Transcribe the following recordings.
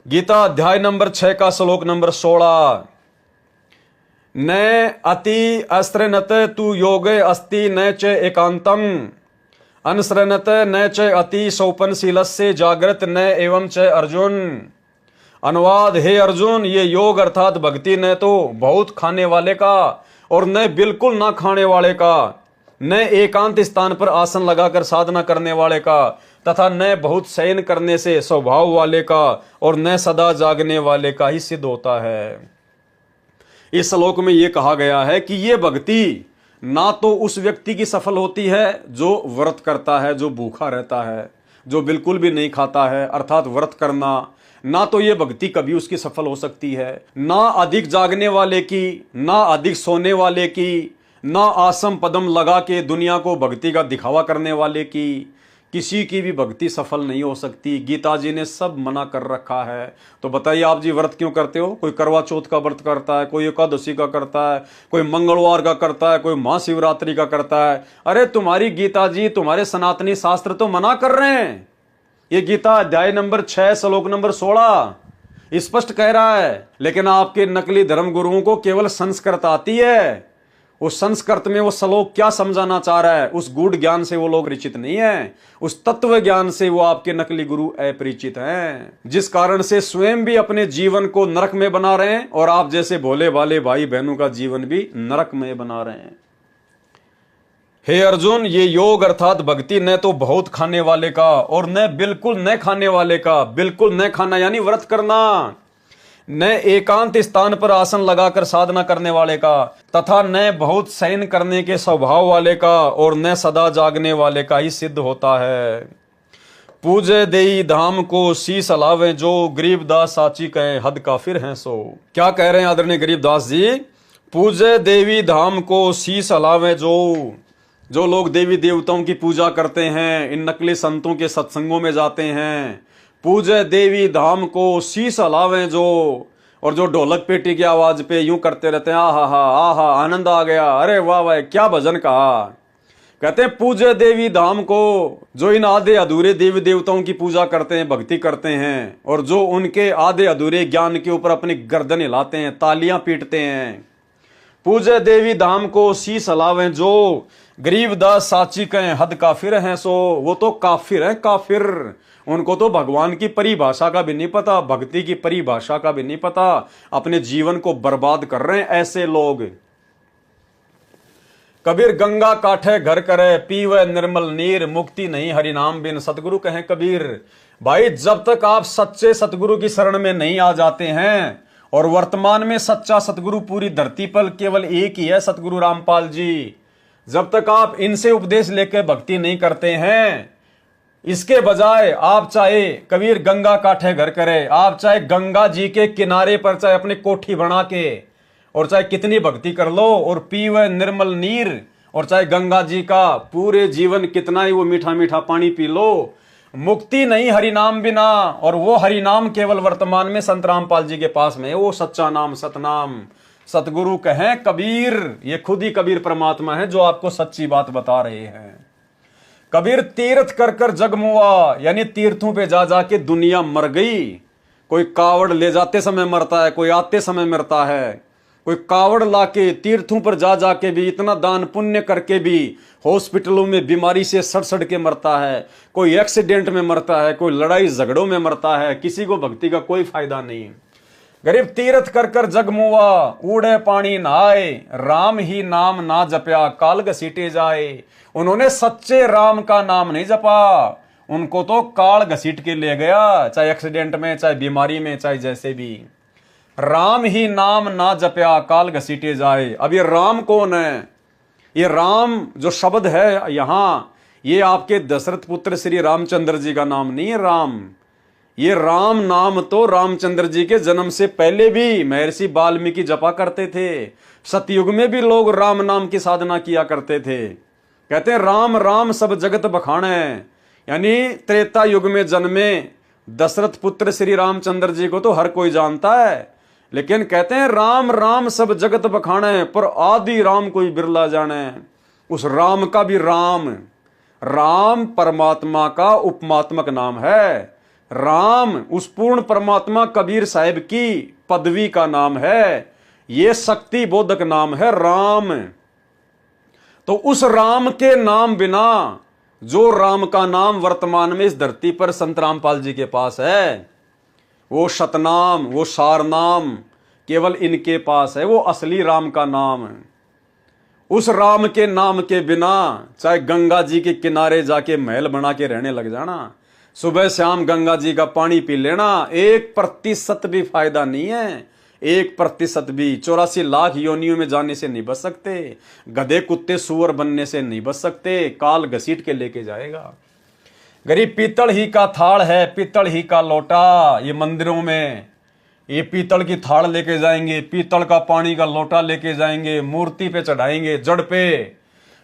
गीता अध्याय नंबर 6 का श्लोक नंबर 16। न अति अस्त्रनत तु योगे अस्ति न च एकांतम अनश्रनत न च अति सौपनशीलस्य जागृत न एवं च अर्जुन। अनुवाद, हे अर्जुन, ये योग अर्थात भक्ति न तो बहुत खाने वाले का और न बिल्कुल ना खाने वाले का, न एकांत स्थान पर आसन लगाकर साधना करने वाले का, तथा न बहुत शयन करने से स्वभाव वाले का और न सदा जागने वाले का ही सिद्ध होता है। इस श्लोक में यह कहा गया है कि यह भक्ति ना तो उस व्यक्ति की सफल होती है जो व्रत करता है, जो भूखा रहता है, जो बिल्कुल भी नहीं खाता है, अर्थात व्रत करना, ना तो ये भक्ति कभी उसकी सफल हो सकती है, ना अधिक जागने वाले की, ना अधिक सोने वाले की, ना आसम पदम लगा के दुनिया को भक्ति का दिखावा करने वाले की, किसी की भी भक्ति सफल नहीं हो सकती। गीता जी ने सब मना कर रखा है। तो बताइए आप जी व्रत क्यों करते हो? कोई करवा चौथ का व्रत करता है, कोई एकादशी का करता है, कोई मंगलवार का करता है, कोई महाशिवरात्रि का करता है। अरे तुम्हारी गीता जी, तुम्हारे सनातनी शास्त्र तो मना कर रहे हैं। ये गीता अध्याय नंबर 6 श्लोक नंबर 16 स्पष्ट कह रहा है, लेकिन आपके नकली धर्म गुरुओं को केवल संस्कृत आती है। उस संस्कृत में वो श्लोक क्या समझाना चाह रहा है, उस गूढ़ ज्ञान से वो लोग परिचित नहीं है, उस तत्व ज्ञान से वो आपके नकली गुरु अपरिचित हैं, जिस कारण से स्वयं भी अपने जीवन को नरक में बना रहे हैं और आप जैसे भोले भाले भाई बहनों का जीवन भी नरक में बना रहे हैं। हे अर्जुन, ये योग अर्थात भक्ति न तो बहुत खाने वाले का और न बिल्कुल न खाने वाले का, बिल्कुल न खाना यानी व्रत करना, न एकांत स्थान पर आसन लगाकर साधना करने वाले का, तथा न बहुत शयन करने के स्वभाव वाले का और न सदा जागने वाले का ही सिद्ध होता है। पूजे देई धाम को शीश अलावे जो, गरीबदास साची कहे हद काफिर हैं सो। क्या कह रहे हैं आदरणीय गरीबदास जी? पूजे देवी धाम को शीश अलावे जो लोग देवी देवताओं की पूजा करते हैं, इन नकली संतों के सत्संगों में जाते हैं, पूजे देवी धाम को शीश हलावे जो, और जो ढोलक पेटी की आवाज पे यूं करते रहते हैं, आहा आनंद आ गया, अरे वाह वाह क्या भजन कहा। कहते हैं पूजे देवी धाम को, जो इन आधे अधूरे देवी देवताओं की पूजा करते हैं, भक्ति करते हैं, और जो उनके आधे अधूरे ज्ञान के ऊपर अपनी गर्दन हिलाते हैं, तालियां पीटते हैं। पूजे देवी धाम को शीश हलावे जो, गरीबदास साची कहें हद काफिर हैं सो। वो तो काफिर है, काफिर। उनको तो भगवान की परिभाषा का भी नहीं पता, भक्ति की परिभाषा का भी नहीं पता, अपने जीवन को बर्बाद कर रहे हैं ऐसे लोग। कबीर गंगा काठे घर करे, पीवे निर्मल नीर, मुक्ति नहीं हरिनाम बिन, सतगुरु कहें कबीर। भाई जब तक आप सच्चे सतगुरु की शरण में नहीं आ जाते हैं, और वर्तमान में सच्चा सतगुरु पूरी धरती पर केवल एक ही है, सतगुरु रामपाल जी, जब तक आप इनसे उपदेश लेकर भक्ति नहीं करते हैं, इसके बजाय आप चाहे कबीर गंगा काठे घर करे, आप चाहे गंगा जी के किनारे पर चाहे अपनी कोठी बना के और चाहे कितनी भक्ति कर लो, और पीवे निर्मल नीर, और चाहे गंगा जी का पूरे जीवन कितना ही वो मीठा मीठा पानी पी लो, मुक्ति नहीं हरिनाम बिना। और वो हरिनाम केवल वर्तमान में संत रामपाल जी के पास में है, वो सच्चा नाम सतनाम। सतगुरु कहें कबीर, ये खुद ही कबीर परमात्मा है जो आपको सच्ची बात बता रहे हैं। कबीर तीर्थ कर कर जग मुआ, यानी तीर्थों पे जा जाके दुनिया मर गई। कोई कावड़ ले जाते समय मरता है, कोई आते समय मरता है, कोई कावड़ लाके तीर्थों पर जा जाके भी, इतना दान पुण्य करके भी हॉस्पिटलों में बीमारी से सड़ सड़ के मरता है, कोई एक्सीडेंट में मरता है, कोई लड़ाई झगड़ों में मरता है, किसी को भक्ति का कोई फायदा नहीं। गरीब तीर्थ कर कर जग मुआ, ऊड़े पानी नहाए, राम ही नाम ना जपया, काल घसीटे जाए। उन्होंने सच्चे राम का नाम नहीं जपा, उनको तो काल घसीट के ले गया, चाहे एक्सीडेंट में, चाहे बीमारी में, चाहे जैसे भी। राम ही नाम ना जपया, काल घसीटे जाए। अब ये राम कौन है? ये राम जो शब्द है यहां, ये आपके दशरथ पुत्र श्री रामचंद्र जी का नाम नहीं है राम। ये राम नाम तो रामचंद्र जी के जन्म से पहले भी महर्षि वाल्मीकि जपा करते थे। सतयुग में भी लोग राम नाम की साधना किया करते थे। कहते हैं राम राम सब जगत बखाने, यानी त्रेता युग में जन्मे दशरथ पुत्र श्री रामचंद्र जी को तो हर कोई जानता है, लेकिन कहते हैं राम राम सब जगत बखाने, पर आदि राम कोई बिरला जाने। उस राम का भी राम, राम परमात्मा का उपमात्मक नाम है। राम उस पूर्ण परमात्मा कबीर साहिब की पदवी का नाम है, ये शक्ति बोधक नाम है राम। तो उस राम के नाम बिना, जो राम का नाम वर्तमान में इस धरती पर संत रामपाल जी के पास है, वो शतनाम, वो सारनाम केवल इनके पास है, वो असली राम का नाम है। उस राम के नाम के बिना चाहे गंगा जी के किनारे जाके महल बना के रहने लग जाना, सुबह शाम गंगा जी का पानी पी लेना, 1% भी फायदा नहीं है। 1% भी 84 लाख योनियों में जाने से नहीं बच सकते, गधे कुत्ते सुअर बनने से नहीं बच सकते, काल घसीट के लेके जाएगा। गरीब पीतल ही का थाल है, पीतल ही का लोटा, ये मंदिरों में ये पीतल की थाल लेके जाएंगे, पीतल का पानी का लोटा लेके जाएंगे, मूर्ति पे चढ़ाएंगे, जड़ पे।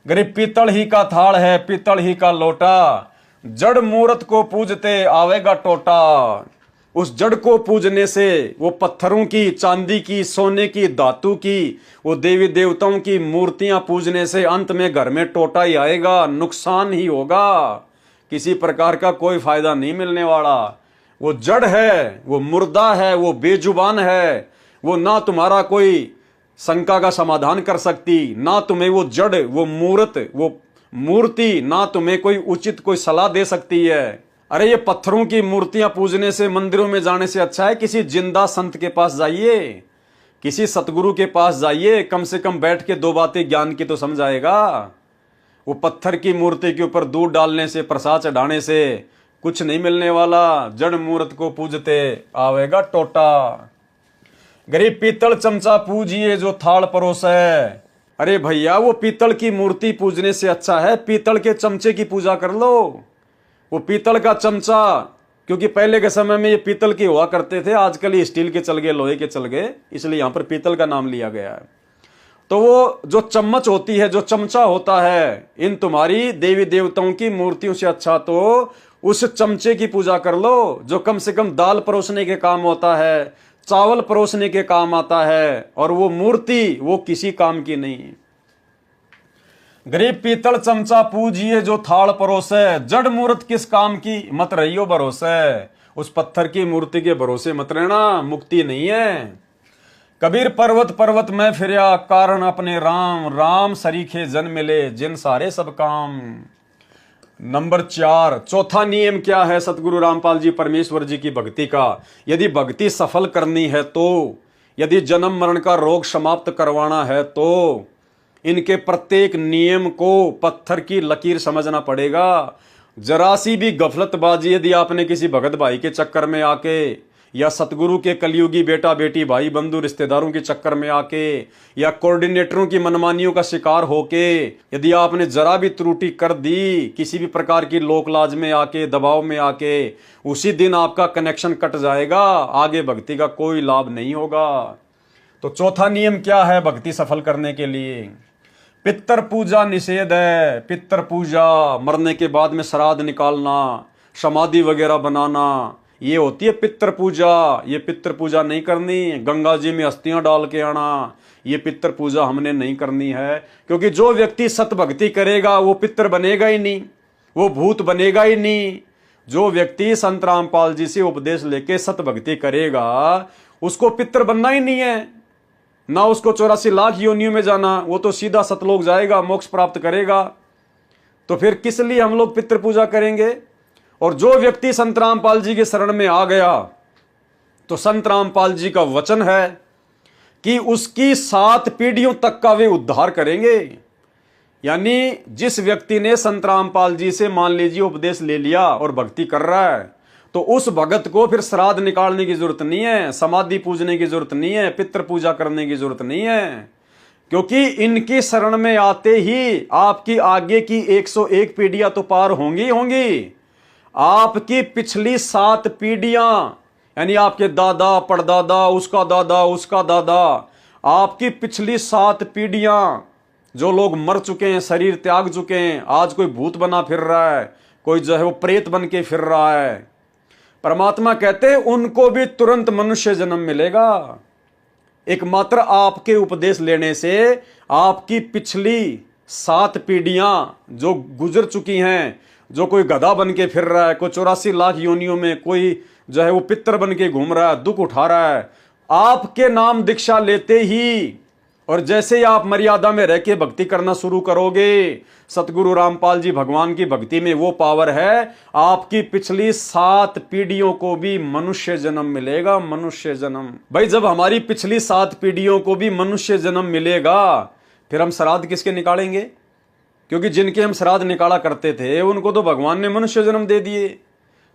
गरीब पीतल ही का थाल है, पीतल ही का लोटा, जड़ मूर्त को पूजते आवेगा टोटा। उस जड़ को पूजने से, वो पत्थरों की, चांदी की, सोने की, धातु की, वो देवी देवताओं की मूर्तियां पूजने से अंत में घर में टोटा ही आएगा, नुकसान ही होगा, किसी प्रकार का कोई फायदा नहीं मिलने वाला। वो जड़ है, वो मुर्दा है, वो बेजुबान है, वो ना तुम्हारा कोई शंका का समाधान कर सकती, ना तुम्हें वो जड़, वो मूर्त, वो मूर्ति ना तुम्हें कोई उचित कोई सलाह दे सकती है। अरे ये पत्थरों की मूर्तियां पूजने से, मंदिरों में जाने से अच्छा है किसी जिंदा संत के पास जाइए, किसी सतगुरु के पास जाइए, कम से कम बैठ के 2 बातें ज्ञान की तो समझाएगा। वो पत्थर की मूर्ति के ऊपर दूध डालने से, प्रसाद चढ़ाने से कुछ नहीं मिलने वाला, जड़ मूर्त को पूजते आवेगा टोटा। गरीब पीतल चमचा पूजिए जो थाल परोस है। अरे भैया, वो पीतल की मूर्ति पूजने से अच्छा है पीतल के चमचे की पूजा कर लो। वो पीतल का चमचा, क्योंकि पहले के समय में ये पीतल की हुआ करते थे, आजकल ये स्टील के चल गए, लोहे के चल गए, इसलिए यहां पर पीतल का नाम लिया गया है। तो वो जो चम्मच होती है, जो चमचा होता है, इन तुम्हारी देवी देवताओं की मूर्तियों से अच्छा तो उस चमचे की पूजा कर लो, जो कम से कम दाल परोसने के काम होता है, चावल परोसने के काम आता है, और वो मूर्ति वो किसी काम की नहीं। गरीब पीतल चमचा पूजिए जो थाल परोसे, जड़ मूर्त किस काम की मत रहियो भरोसे। उस पत्थर की मूर्ति के भरोसे मत रहना, मुक्ति नहीं है। कबीर पर्वत पर्वत में फिरया, कारण अपने राम, राम सरीखे जन मिले, जिन सारे सब काम। नंबर 4, चौथा नियम क्या है सतगुरु रामपाल जी परमेश्वर जी की भक्ति का? यदि भक्ति सफल करनी है तो, यदि जन्म मरण का रोग समाप्त करवाना है तो, इनके प्रत्येक नियम को पत्थर की लकीर समझना पड़ेगा। जरा सी भी गफलतबाजी यदि आपने किसी भगत भाई के चक्कर में आके, या सतगुरु के कलयुगी बेटा बेटी भाई बंधु रिश्तेदारों के चक्कर में आके, या कोऑर्डिनेटरों की मनमानियों का शिकार होके यदि आपने जरा भी त्रुटि कर दी, किसी भी प्रकार की लोक लाज में आके, दबाव में आके, उसी दिन आपका कनेक्शन कट जाएगा, आगे भक्ति का कोई लाभ नहीं होगा। तो चौथा नियम क्या है भक्ति सफल करने के लिए? पितर पूजा निषेध है। पितर पूजा, मरने के बाद में श्राद्ध निकालना, समाधि वगैरह बनाना, ये होती है पितर पूजा। ये पितर पूजा नहीं करनी। गंगा जी में अस्थियां डाल के आना, ये पितर पूजा हमने नहीं करनी है। क्योंकि जो व्यक्ति सत भक्ति करेगा वो पितर बनेगा ही नहीं, वो भूत बनेगा ही नहीं। जो व्यक्ति संत रामपाल जी से उपदेश लेके सत भक्ति करेगा उसको पितर बनना ही नहीं है, ना उसको 84 लाख योनियों में जाना, वो तो सीधा सतलोक जाएगा, मोक्ष प्राप्त करेगा। तो फिर किस लिए हम लोग पितर पूजा करेंगे? और जो व्यक्ति संत रामपाल जी के शरण में आ गया तो संत रामपाल जी का वचन है कि उसकी 7 पीढ़ियों तक का वे उद्धार करेंगे। यानी जिस व्यक्ति ने संत रामपाल जी से मान लीजिए उपदेश ले लिया और भक्ति कर रहा है, तो उस भगत को फिर श्राद्ध निकालने की जरूरत नहीं है, समाधि पूजने की जरूरत नहीं है, पितृ पूजा करने की जरूरत नहीं है। क्योंकि इनकी शरण में आते ही आपकी आगे की 101 पीढ़ियां तो पार होंगी होंगी। आपकी पिछली 7 पीढ़ियां, यानी आपके दादा परदादा, उसका दादा, आपकी पिछली 7 पीढ़ियां, जो लोग मर चुके हैं, शरीर त्याग चुके हैं, आज कोई भूत बना फिर रहा है, कोई जो है वो प्रेत बन के फिर रहा है, परमात्मा कहते हैं उनको भी तुरंत मनुष्य जन्म मिलेगा। एकमात्र आपके उपदेश लेने से आपकी पिछली 7 पीढ़ियां जो गुजर चुकी हैं जो कोई गधा बन के फिर रहा है, कोई 84 लाख योनियों में कोई जो है वो पितर बन के घूम रहा है, दुख उठा रहा है, आपके नाम दीक्षा लेते ही और जैसे ही आप मर्यादा में रह के भक्ति करना शुरू करोगे, सतगुरु रामपाल जी भगवान की भक्ति में वो पावर है, आपकी पिछली 7 पीढ़ियों को भी मनुष्य जन्म मिलेगा। मनुष्य जन्म, भाई जब हमारी पिछली 7 पीढ़ियों को भी मनुष्य जन्म मिलेगा, फिर हम श्राद्ध किसके निकालेंगे? क्योंकि जिनके हम श्राद्ध निकाला करते थे उनको तो भगवान ने मनुष्य जन्म दे दिए,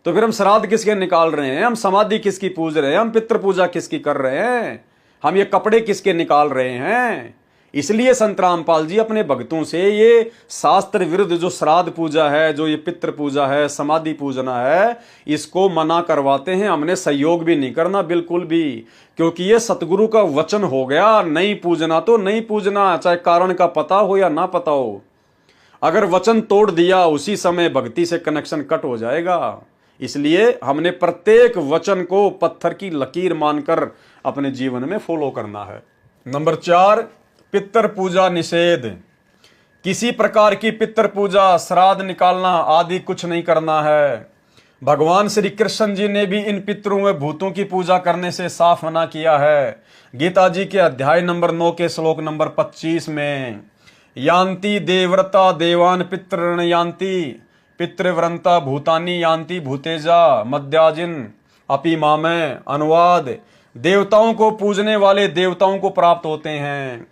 तो फिर हम श्राद्ध किसके निकाल रहे हैं? हम समाधि किसकी पूज रहे हैं? हम पितृ पूजा किसकी कर रहे हैं? हम ये कपड़े किसके निकाल रहे हैं? इसलिए संत रामपाल जी अपने भक्तों से ये शास्त्र विरुद्ध जो श्राद्ध पूजा है, जो ये पितृ पूजा है, समाधि पूजना है, इसको मना करवाते हैं। हमने सहयोग भी नहीं करना बिल्कुल भी, क्योंकि ये सतगुरु का वचन हो गया, नहीं पूजना तो नहीं पूजना, चाहे कारण का पता हो या ना पता हो। अगर वचन तोड़ दिया उसी समय भक्ति से कनेक्शन कट हो जाएगा। इसलिए हमने प्रत्येक वचन को पत्थर की लकीर मानकर अपने जीवन में फॉलो करना है। नंबर 4, पितृ पूजा निषेध। किसी प्रकार की पितृ पूजा, श्राद्ध निकालना आदि कुछ नहीं करना है। भगवान श्री कृष्ण जी ने भी इन पितरों व भूतों की पूजा करने से साफ मना किया है। गीता जी के अध्याय नंबर 9 के श्लोक नंबर 25 में, यान्ति देवव्रता देवान पितृण यान्ति पितृव्रंता भूतानी यान्ति भूतेजा मध्याजिन अपि मामे। अनुवाद, देवताओं को पूजने वाले देवताओं को प्राप्त होते हैं।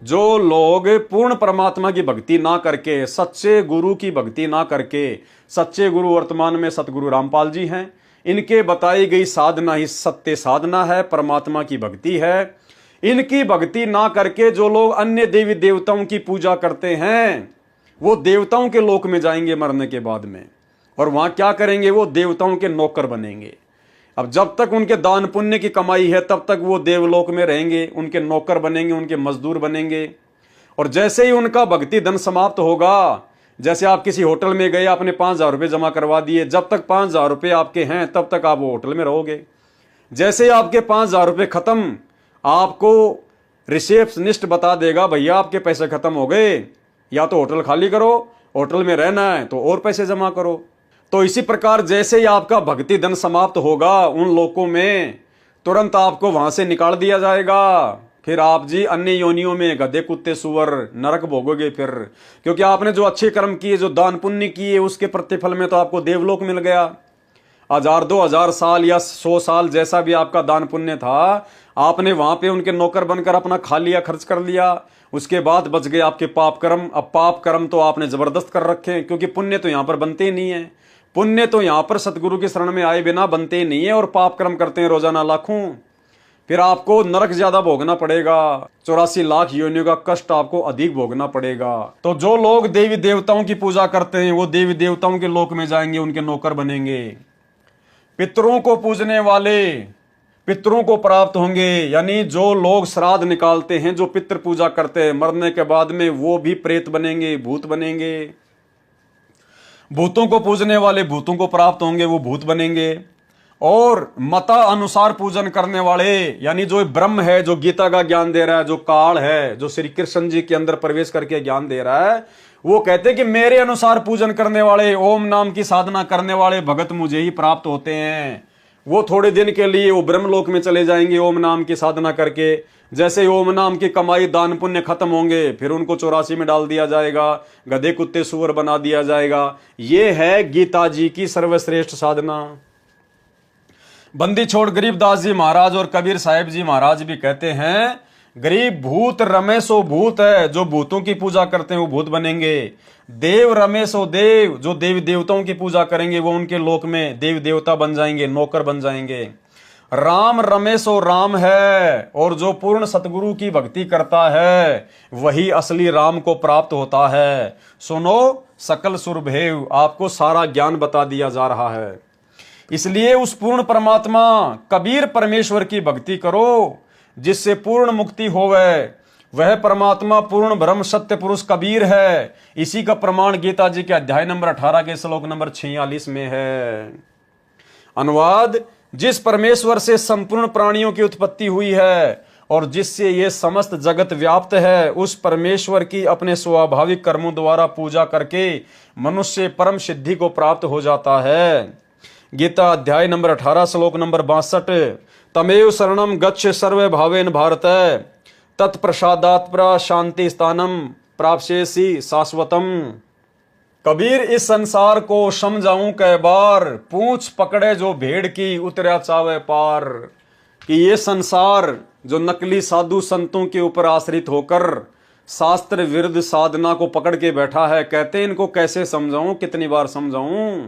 जो लोग पूर्ण परमात्मा की भक्ति ना करके, सच्चे गुरु की भक्ति ना करके, सच्चे गुरु वर्तमान में सतगुरु रामपाल जी हैं, इनके बताई गई साधना ही सत्य साधना है, परमात्मा की भक्ति है। इनकी भक्ति ना करके जो लोग अन्य देवी देवताओं की पूजा करते हैं, वो देवताओं के लोक में जाएंगे मरने के बाद में, और वहां क्या करेंगे? वो देवताओं के नौकर बनेंगे। अब जब तक उनके दान पुण्य की कमाई है तब तक वो देवलोक में रहेंगे, उनके नौकर बनेंगे, उनके मजदूर बनेंगे। और जैसे ही उनका भक्ति धन समाप्त होगा, जैसे आप किसी होटल में गए, आपने 5,000 रुपये जमा करवा दिए, जब तक 5,000 रुपये आपके हैं तब तक आप वो होटल में रहोगे। जैसे ही आपके 5,000 रुपये खत्म, आपको रिसेप्शनिस्ट बता देगा, भैया आपके पैसे खत्म हो गए, या तो होटल खाली करो, होटल में रहना है तो और पैसे जमा करो। तो इसी प्रकार जैसे ही आपका भक्ति धन समाप्त होगा उन लोकों में, तुरंत आपको वहां से निकाल दिया जाएगा। फिर आप जी अन्य योनियों में गधे कुत्ते सुअर नरक भोगोगे फिर, क्योंकि आपने जो अच्छे कर्म किए, जो दान पुण्य किए, उसके प्रतिफल में तो आपको देवलोक मिल गया। 1000 2000 साल या 100 साल जैसा भी आपका दान पुण्य था, आपने वहां पे उनके नौकर बनकर अपना खा लिया, खर्च कर लिया। उसके बाद बच गए आपके पाप कर्म। अब पाप कर्म तो आपने जबरदस्त कर रखे हैं, क्योंकि पुण्य तो यहां पर बनते ही नहीं है। पुण्य तो यहां पर सतगुरु के शरण में आए बिना बनते ही नहीं है, और पाप कर्म करते हैं रोजाना लाखों। फिर आपको नरक ज्यादा भोगना पड़ेगा, 84 लाख योनियों का कष्ट आपको अधिक भोगना पड़ेगा। तो जो लोग देवी देवताओं की पूजा करते हैं वो देवी देवताओं के लोक में जाएंगे, उनके नौकर बनेंगे। पितरों को पूजने वाले पितरों को प्राप्त होंगे, यानी जो लोग श्राद्ध निकालते हैं, जो पितृ पूजा करते हैं, मरने के बाद में वो भी प्रेत बनेंगे, भूत बनेंगे। भूतों को पूजने वाले भूतों को प्राप्त होंगे, वो भूत बनेंगे। और मता अनुसार पूजन करने वाले, यानी जो ब्रह्म है, जो गीता का ज्ञान दे रहा है, जो काल है, जो श्री कृष्ण जी के अंदर प्रवेश करके ज्ञान दे रहा है, वो कहते हैं कि मेरे अनुसार पूजन करने वाले, ओम नाम की साधना करने वाले भगत मुझे ही प्राप्त होते हैं। वो थोड़े दिन के लिए वो ब्रह्मलोक में चले जाएंगे ओम नाम की साधना करके। जैसे ओम नाम की कमाई दान पुण्य खत्म होंगे, फिर उनको 84 में डाल दिया जाएगा, गधे कुत्ते सुअर बना दिया जाएगा। ये है गीता जी की सर्वश्रेष्ठ साधना। बंदी छोड़ गरीबदास जी महाराज और कबीर साहिब जी महाराज भी कहते हैं, गरीब भूत रमे सो भूत है, जो भूतों की पूजा करते हैं वो भूत बनेंगे। देव रमे सो देव, जो देवी देवताओं की पूजा करेंगे वो उनके लोक में देवी देवता बन जाएंगे, नौकर बन जाएंगे। राम रमे सो राम है, और जो पूर्ण सतगुरु की भक्ति करता है वही असली राम को प्राप्त होता है। सुनो सकल सुरभेव, आपको सारा ज्ञान बता दिया जा रहा है। इसलिए उस पूर्ण परमात्मा कबीर परमेश्वर की भक्ति करो, जिससे पूर्ण मुक्ति होवे। वह परमात्मा पूर्ण ब्रह्म सत्य पुरुष कबीर है। इसी का प्रमाण गीता जी के अध्याय नंबर 18 के श्लोक नंबर 46 में है। अनुवाद, जिस परमेश्वर से संपूर्ण प्राणियों की उत्पत्ति हुई है और जिससे ये समस्त जगत व्याप्त है, उस परमेश्वर की अपने स्वाभाविक कर्मों द्वारा पूजा करके मनुष्य परम सिद्धि को प्राप्त हो जाता है। गीता अध्याय नंबर 18 श्लोक नंबर 62। तमेव शरणम गच्छ सर्वे भावेन भारत तत्प्रसादात् शांति स्थानम प्राप्स्यसि शाश्वतम। कबीर इस संसार को समझाऊं कै बार, पूंछ पकड़े जो भेड़ की उतरा चावे पार। कि ये संसार जो नकली साधु संतों के ऊपर आश्रित होकर शास्त्र विरुद्ध साधना को पकड़ के बैठा है, कहते इनको कैसे समझाऊं, कितनी बार समझाऊं।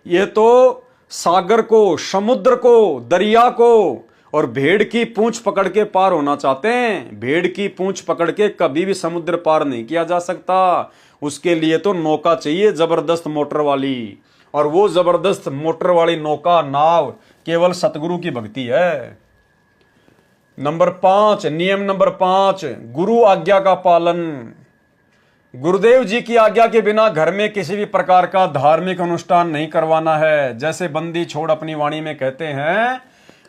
ये तो सागर को, समुद्र को, दरिया को और भेड़ की पूंछ पकड़ के पार होना चाहते हैं। भेड़ की पूंछ पकड़ के कभी भी समुद्र पार नहीं किया जा सकता। उसके लिए तो नौका चाहिए, जबरदस्त मोटर वाली, और वो जबरदस्त मोटर वाली नौका, नाव केवल सतगुरु की भक्ति है। नंबर 5, नियम नंबर 5, गुरु आज्ञा का पालन। गुरुदेव जी की आज्ञा के बिना घर में किसी भी प्रकार का धार्मिक अनुष्ठान नहीं करवाना है। जैसे बंदी छोड़ अपनी वाणी में कहते हैं,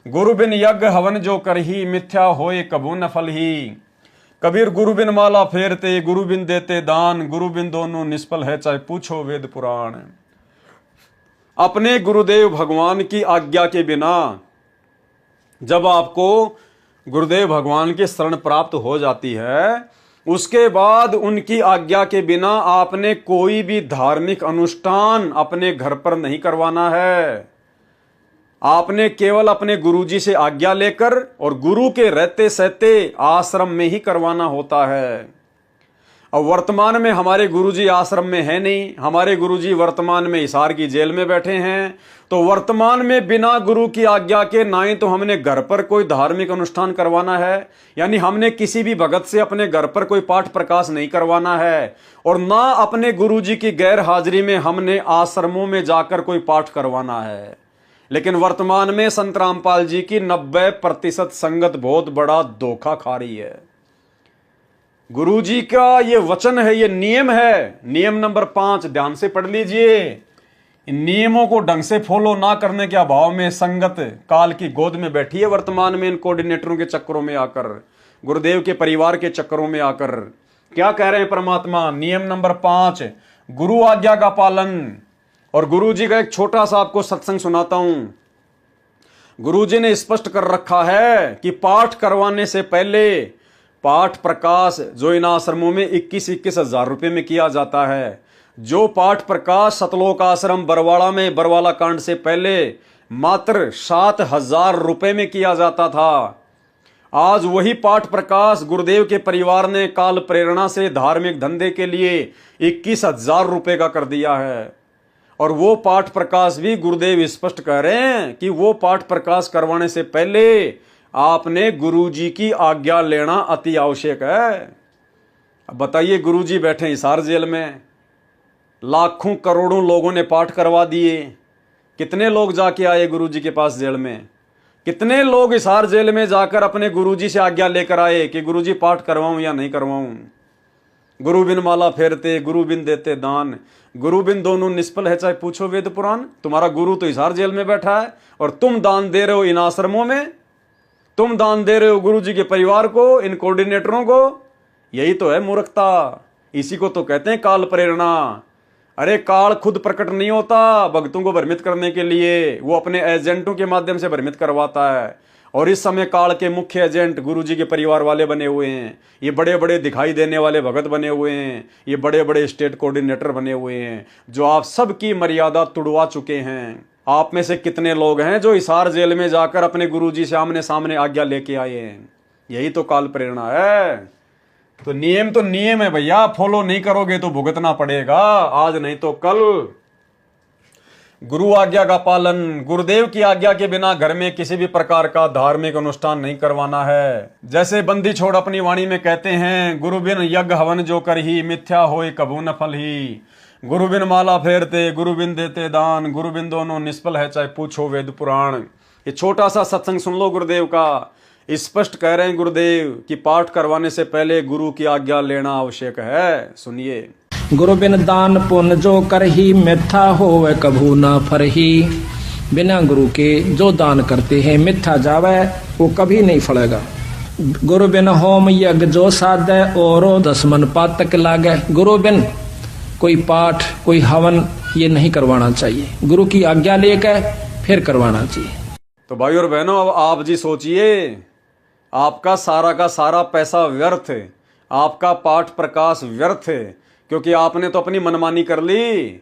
गुरु बिन यज्ञ हवन जो करही, मिथ्या होए कबू न फल ही। कबीर गुरु बिन माला फेरते, गुरु बिन देते दान, गुरु बिन दोनों निष्फल है चाहे पूछो वेद पुराण। अपने गुरुदेव भगवान की आज्ञा के बिना जब आपको गुरुदेव भगवान की शरण प्राप्त हो जाती है, उसके बाद उनकी आज्ञा के बिना आपने कोई भी धार्मिक अनुष्ठान अपने घर पर नहीं करवाना है। आपने केवल अपने गुरुजी से आज्ञा लेकर और गुरु के रहते सहते आश्रम में ही करवाना होता है। अब वर्तमान में हमारे गुरुजी आश्रम में है नहीं, हमारे गुरुजी वर्तमान में हिसार की जेल में बैठे हैं। तो वर्तमान में बिना गुरु की आज्ञा के ना ही तो हमने घर पर कोई धार्मिक अनुष्ठान करवाना है, यानी हमने किसी भी भगत से अपने घर पर कोई पाठ प्रकाश नहीं करवाना है, और ना अपने गुरुजी की गैर हाजिरी में हमने आश्रमों में जाकर कोई पाठ करवाना है। लेकिन वर्तमान में संत रामपाल जी की 90% संगत बहुत बड़ा धोखा खा रही है। गुरुजी का ये वचन है, ये नियम है। नियम नंबर 5 ध्यान से पढ़ लीजिए। इन नियमों को ढंग से फॉलो ना करने के अभाव में संगत काल की गोद में बैठी है वर्तमान में, इन कोऑर्डिनेटरों के चक्करों में आकर, गुरुदेव के परिवार के चक्करों में आकर। क्या कह रहे हैं परमात्मा? नियम नंबर 5, गुरु आज्ञा का पालन। और गुरुजी का एक छोटा सा आपको सत्संग सुनाता हूं। गुरुजी ने स्पष्ट कर रखा है कि पाठ करवाने से पहले पाठ प्रकाश जो इन आश्रमों में 21-21 हजार रुपए में किया जाता है, जो पाठ प्रकाश सतलोक आश्रम बरवाड़ा में बरवाला कांड से पहले मात्र 7,000 रुपए में किया जाता था, आज वही पाठ प्रकाश गुरुदेव के परिवार ने काल प्रेरणा से धार्मिक धंधे के लिए 21,000 रुपए का कर दिया है। और वो पाठ प्रकाश भी गुरुदेव स्पष्ट कह रहे हैं कि वो पाठ प्रकाश करवाने से पहले आपने गुरुजी की आज्ञा लेना अति आवश्यक है। अब बताइए, गुरुजी बैठे हिसार जेल में, लाखों करोड़ों लोगों ने पाठ करवा दिए, कितने लोग जाके आए गुरुजी के पास जेल में? कितने लोग हिसार जेल में जाकर अपने गुरुजी से आज्ञा लेकर आए कि गुरुजी पाठ करवाऊं या नहीं करवाऊं? गुरु बिन माला फेरते, गुरु बिन देते दान, गुरु बिन दोनों निष्फल है चाहे पूछो वेद पुराण। तुम्हारा गुरु तो हिसार जेल में बैठा है और तुम दान दे रहे हो इन आश्रमों में, तुम दान दे रहे हो गुरुजी के परिवार को, इन कोऑर्डिनेटरों को। यही तो है मूर्खता, इसी को तो कहते हैं काल प्रेरणा। अरे काल खुद प्रकट नहीं होता भक्तों को भ्रमित करने के लिए, वो अपने एजेंटों के माध्यम से भ्रमित करवाता है। और इस समय काल के मुख्य एजेंट गुरुजी के परिवार वाले बने हुए हैं, ये बड़े बड़े दिखाई देने वाले भगत बने हुए हैं, ये बड़े बड़े स्टेट कोऑर्डिनेटर बने हुए हैं, जो आप सबकी मर्यादा तुड़वा चुके हैं। आप में से कितने लोग हैं जो हिसार जेल में जाकर अपने गुरुजी से आमने सामने आज्ञा लेके आए हैं? यही तो काल प्रेरणा है। तो नियम है भैया, फॉलो नहीं करोगे तो भुगतना पड़ेगा, आज नहीं तो कल। गुरु आज्ञा का पालन। गुरुदेव की आज्ञा के बिना घर में किसी भी प्रकार का धार्मिक अनुष्ठान नहीं करवाना है। जैसे बंदी छोड़ अपनी वाणी में कहते हैं, गुरु बिन यज्ञ हवन जो करही, मिथ्या होए कबू न फल ही। गुरु बिन माला फेरते, गुरु बिन देते दान, गुरु बिन दोनों निष्फल है चाहे पूछो वेद पुराण। ये छोटा सा सत्संग सुन लो गुरुदेव का। स्पष्ट कह रहे हैं गुरुदेव कि पाठ करवाने से पहले गुरु की आज्ञा लेना आवश्यक है। सुनिए। गुरु बिन दान पुण्य जो करही, मिथ्या होवे कभू ना फरही। बिना गुरु के जो दान करते हैं मिथ्या जावे, वो कभी नहीं फलेगा। गुरु बिन होम यज्ञ जो साधे और 10 मन पातक लागे। गुरु बिन कोई पाठ कोई हवन ये नहीं करवाना चाहिए, गुरु की आज्ञा लेकर फिर करवाना चाहिए। तो भाई और बहनों, अब आप जी सोचिए, आपका सारा का सारा पैसा व्यर्थ है, आपका पाठ प्रकाश व्यर्थ है, क्योंकि आपने तो अपनी मनमानी कर ली।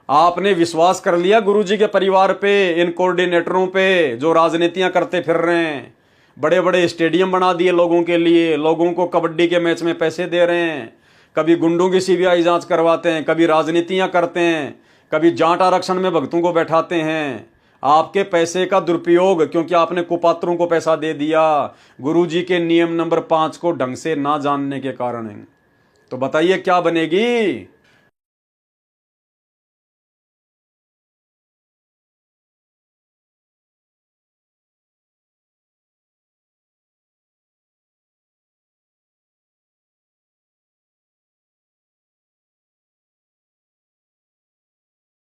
आपने विश्वास कर लिया गुरुजी के परिवार पे, इन कोऑर्डिनेटरों पे जो राजनीतियां करते फिर रहे हैं। बड़े बड़े स्टेडियम बना दिए लोगों के लिए, लोगों को कबड्डी के मैच में पैसे दे रहे हैं, कभी गुंडों की सीबीआई जांच करवाते हैं, कभी राजनीतियां करते हैं, कभी जाट आरक्षण में भक्तों को बैठाते हैं। आपके पैसे का दुरुपयोग, क्योंकि आपने कुपात्रों को पैसा दे दिया गुरुजी के नियम नंबर 5 को ढंग से ना जानने के कारण। तो बताइए क्या बनेगी।